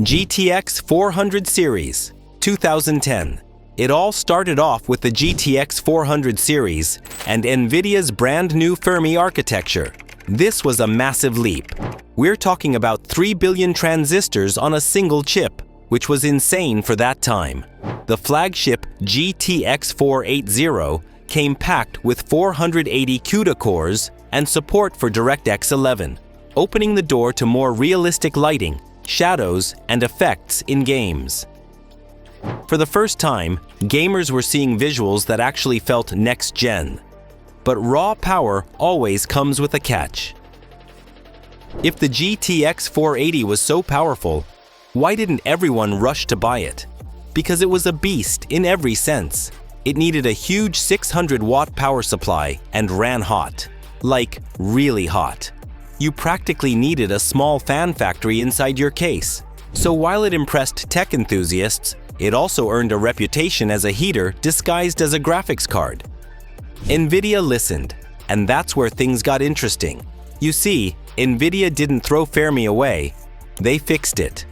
GTX 400 series, 2010. It all started off with the GTX 400 series and NVIDIA's brand new Fermi architecture. This was a massive leap. We're talking about 3 billion transistors on a single chip, which was insane for that time. The flagship GTX 480 came packed with 480 CUDA cores and support for DirectX 11, opening the door to more realistic lighting, shadows, and effects in games. For the first time, gamers were seeing visuals that actually felt next-gen. But raw power always comes with a catch. If the GTX 480 was so powerful, why didn't everyone rush to buy it? Because it was a beast in every sense. It needed a huge 600-watt power supply and ran hot. Like, really hot. You practically needed a small fan factory inside your case. So while it impressed tech enthusiasts, it also earned a reputation as a heater disguised as a graphics card. NVIDIA listened, and that's where things got interesting. You see, NVIDIA didn't throw Fermi away, they fixed it.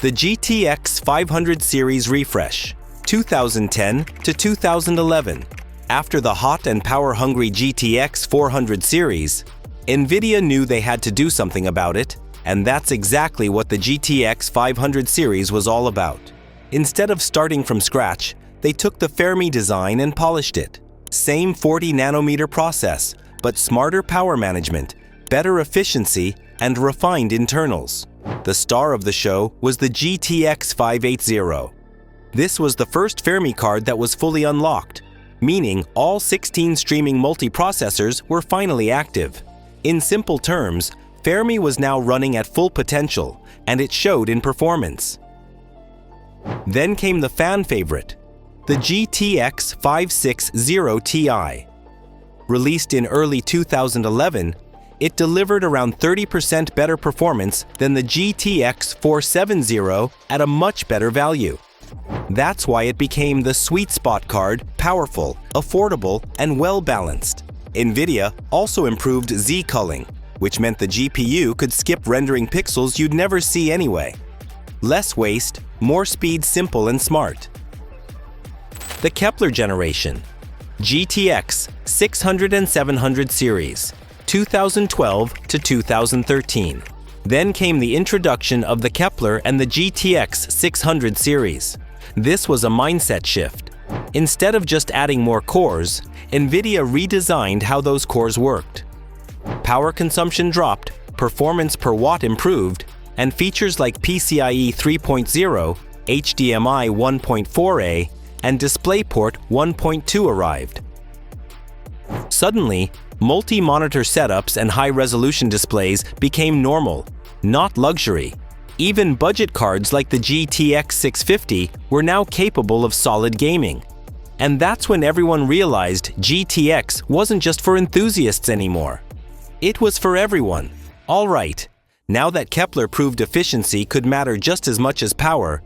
The GTX 500 series refresh, 2010 to 2011. After the hot and power-hungry GTX 400 series, NVIDIA knew they had to do something about it, and that's exactly what the GTX 500 series was all about. Instead of starting from scratch, they took the Fermi design and polished it. Same 40-nanometer process, but smarter power management, better efficiency, and refined internals. The star of the show was the GTX 580. This was the first Fermi card that was fully unlocked, meaning all 16 streaming multiprocessors were finally active. In simple terms, Fermi was now running at full potential, and it showed in performance. Then came the fan favorite, the GTX 560 Ti. Released in early 2011, it delivered around 30% better performance than the GTX 470 at a much better value. That's why it became the sweet spot card, powerful, affordable, and well-balanced. NVIDIA also improved Z-culling, which meant the GPU could skip rendering pixels you'd never see anyway. Less waste, more speed, simple and smart. The Kepler generation, GTX 600 and 700 series, 2012 to 2013. Then came the introduction of the Kepler and the GTX 600 series. This was a mindset shift. Instead of just adding more cores, NVIDIA redesigned how those cores worked. Power consumption dropped, performance per watt improved, and features like PCIe 3.0, HDMI 1.4a, and DisplayPort 1.2 arrived. Suddenly, multi-monitor setups and high-resolution displays became normal, not luxury. Even budget cards like the GTX 650 were now capable of solid gaming. And that's when everyone realized GTX wasn't just for enthusiasts anymore. It was for everyone. All right, now that Kepler proved efficiency could matter just as much as power,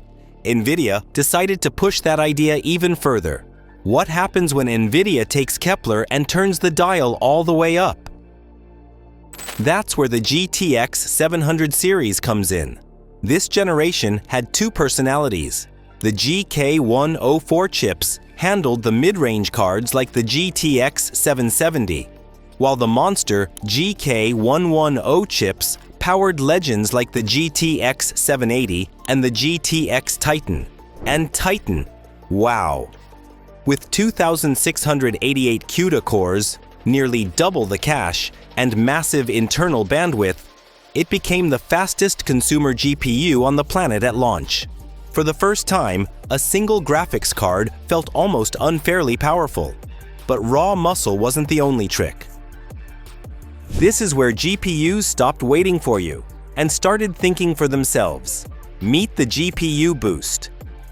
NVIDIA decided to push that idea even further. What happens when NVIDIA takes Kepler and turns the dial all the way up? That's where the GTX 700 series comes in. This generation had two personalities. The GK104 chips handled the mid-range cards like the GTX 770, while the monster GK110 chips powered legends like the GTX 780 and the GTX Titan. And Titan, wow! With 2,688 CUDA cores, nearly double the cache, and massive internal bandwidth, it became the fastest consumer GPU on the planet at launch. For the first time, a single graphics card felt almost unfairly powerful. But raw muscle wasn't the only trick. This is where GPUs stopped waiting for you and started thinking for themselves. Meet the GPU boost.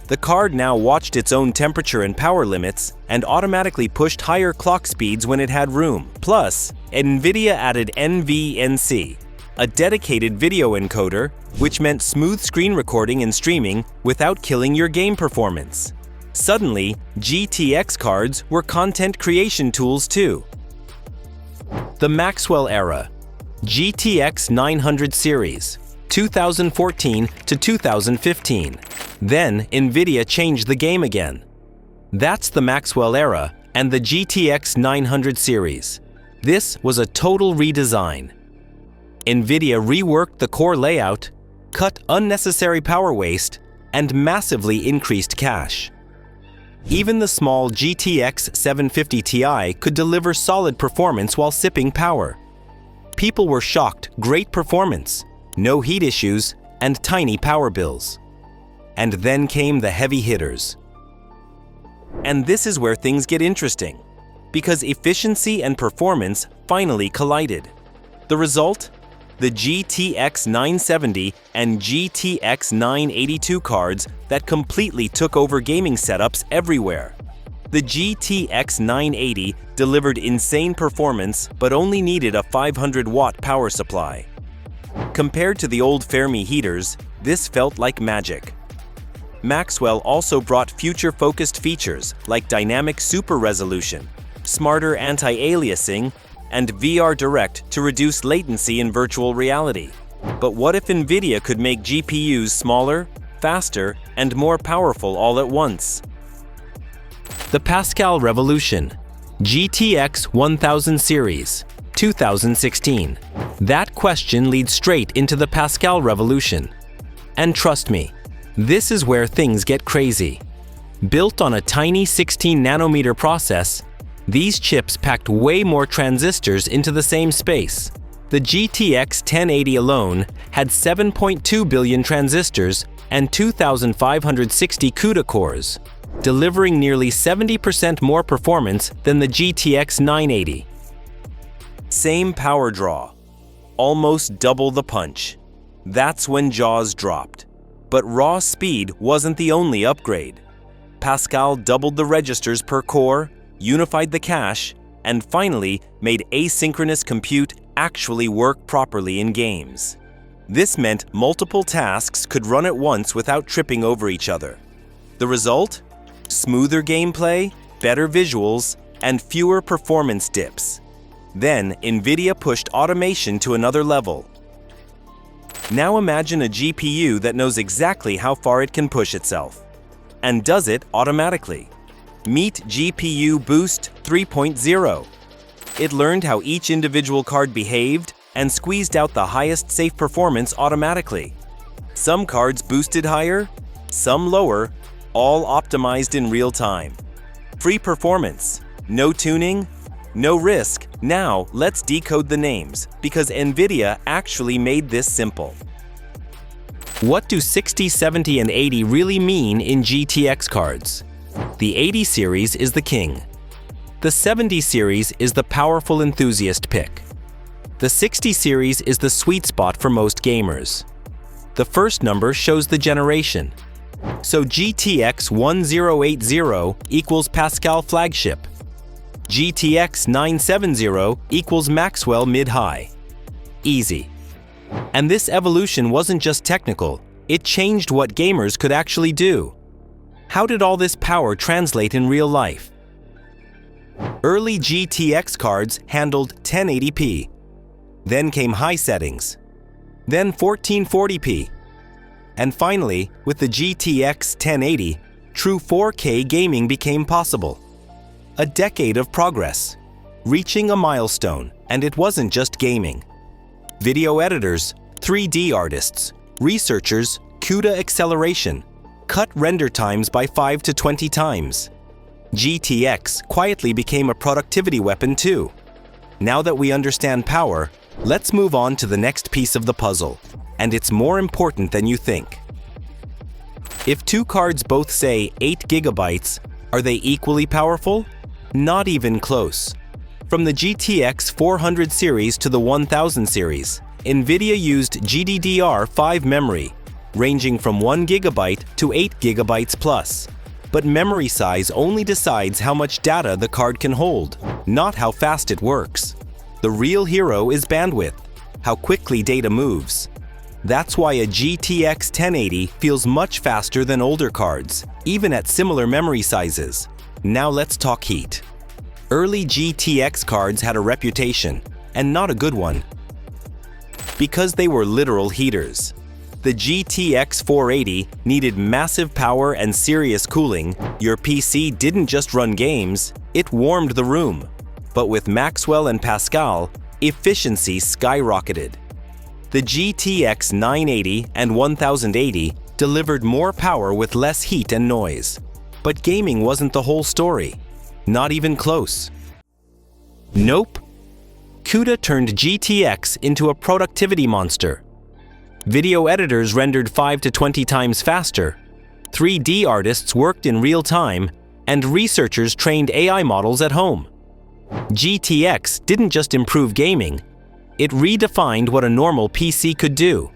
The card now watched its own temperature and power limits and automatically pushed higher clock speeds when it had room. Plus, NVIDIA added NVNC, a dedicated video encoder, which meant smooth screen recording and streaming without killing your game performance. Suddenly, GTX cards were content creation tools too. The Maxwell era, GTX 900 series, 2014 to 2015. Then NVIDIA changed the game again. That's the Maxwell era and the GTX 900 series. This was a total redesign. NVIDIA reworked the core layout, cut unnecessary power waste, and massively increased cache. Even the small GTX 750 Ti could deliver solid performance while sipping power. People were shocked. Great performance, no heat issues, and tiny power bills. And then came the heavy hitters. And this is where things get interesting, because efficiency and performance finally collided. The result? The GTX 970 and GTX 982 cards that completely took over gaming setups everywhere. The GTX 980 delivered insane performance but only needed a 500-watt power supply. Compared to the old Fermi heaters, this felt like magic. Maxwell also brought future-focused features like dynamic super resolution, smarter anti-aliasing, and VR Direct to reduce latency in virtual reality. But what if NVIDIA could make GPUs smaller, faster, and more powerful all at once? The Pascal Revolution, GTX 1000 series, 2016. That question leads straight into the Pascal Revolution. And trust me, this is where things get crazy. Built on a tiny 16-nanometer process, these chips packed way more transistors into the same space. The GTX 1080 alone had 7.2 billion transistors and 2,560 CUDA cores, delivering nearly 70% more performance than the GTX 980. Same power draw, almost double the punch. That's when jaws dropped. But raw speed wasn't the only upgrade. Pascal doubled the registers per core, unified the cache, and finally made asynchronous compute actually work properly in games. This meant multiple tasks could run at once without tripping over each other. The result? Smoother gameplay, better visuals, and fewer performance dips. Then NVIDIA pushed automation to another level. Now imagine a GPU that knows exactly how far it can push itself, and does it automatically. Meet GPU Boost 3.0. It learned how each individual card behaved and squeezed out the highest safe performance automatically. Some cards boosted higher, some lower, all optimized in real time. Free performance, no tuning, no risk. Now let's decode the names, because NVIDIA actually made this simple. What do 60, 70, and 80 really mean in GTX cards? The 80 series is the king. The 70 series is the powerful enthusiast pick. The 60 series is the sweet spot for most gamers. The first number shows the generation. So GTX 1080 equals Pascal flagship. GTX 970 equals Maxwell mid-high. Easy. And this evolution wasn't just technical, it changed what gamers could actually do. How did all this power translate in real life? Early GTX cards handled 1080p. Then came high settings. Then 1440p. And finally, with the GTX 1080, true 4K gaming became possible. A decade of progress, reaching a milestone, and it wasn't just gaming. Video editors, 3D artists, researchers, CUDA acceleration, cut render times by 5 to 20 times. GTX quietly became a productivity weapon too. Now that we understand power, let's move on to the next piece of the puzzle, and it's more important than you think. If two cards both say 8 GB, are they equally powerful? Not even close. From the GTX 400 series to the 1000 series, NVIDIA used GDDR5 memory, ranging from 1 GB to 8 GB plus. But memory size only decides how much data the card can hold, not how fast it works. The real hero is bandwidth, how quickly data moves. That's why a GTX 1080 feels much faster than older cards, even at similar memory sizes. Now let's talk heat. Early GTX cards had a reputation, and not a good one, because they were literal heaters. The GTX 480 needed massive power and serious cooling. Your PC didn't just run games, it warmed the room. But with Maxwell and Pascal, efficiency skyrocketed. The GTX 980 and 1080 delivered more power with less heat and noise. But gaming wasn't the whole story. Not even close. Nope. CUDA turned GTX into a productivity monster. Video editors rendered 5 to 20 times faster, 3D artists worked in real time, and researchers trained AI models at home. GTX didn't just improve gaming, it redefined what a normal PC could do.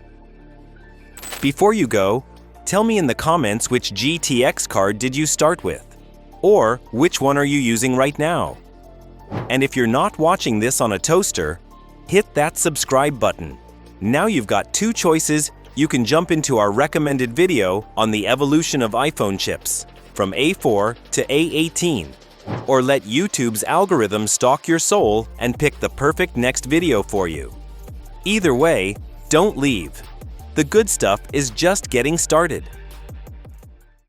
Before you go, tell me in the comments which GTX card did you start with? Or which one are you using right now? And if you're not watching this on a toaster, hit that subscribe button. Now you've got two choices. You can jump into our recommended video on the evolution of iPhone chips, from A4 to A18, or let YouTube's algorithm stalk your soul and pick the perfect next video for you. Either way, don't leave. The good stuff is just getting started.